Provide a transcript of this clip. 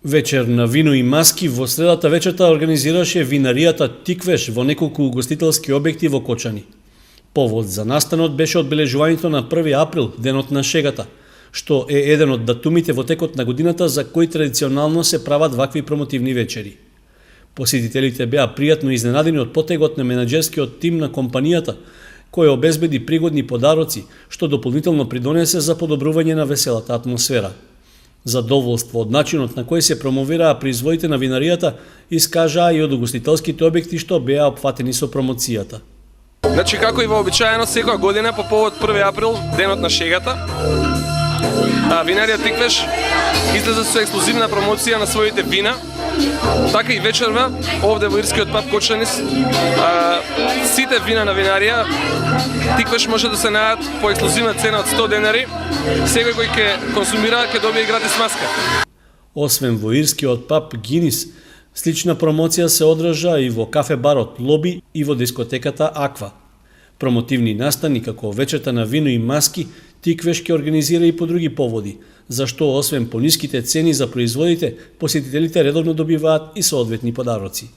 Вечер на вино и маски во средата вечерта организираше винаријата Тиквеш во неколку угостителски објекти во Кочани. Повод за настанот беше одбележувањето на 1 април, денот на шегата, што е еден од датумите во текот на годината за кои традиционално се прават вакви промотивни вечери. Посетителите беа пријатно изненадени од потегот на менаџерскиот тим на компанијата, кој обезбеди пригодни подароци, што дополнително придонесе за подобрување на веселата атмосфера. Задоволство од начинот на кој се промовираа производите на винаријата искажаа и од угостителските објекти што беа опфатени со промоцијата. Значи, како и вообичаено секоја година по повод 1 април, денот на шегата, винарија Тиквеш излезе со ексклузивна промоција на своите вина. Така и вечерва, овде во ирскиот паб Кочани, сите вина на винарија Тиквеш може да се најдат по ексклузивна цена од 100 денари. Секој кој ќе консумира ќе добие гратис маска. Освен во ирскиот паб Гинис, слична промоција се одржа и во кафе-барот Лоби и во дискотеката Аква. Промотивни настани како вечерта на вино и маски Тиквеш ќе организира и по други поводи, зашто освен пониските цени за производите, посетителите редовно добиваат и соодветни подароци.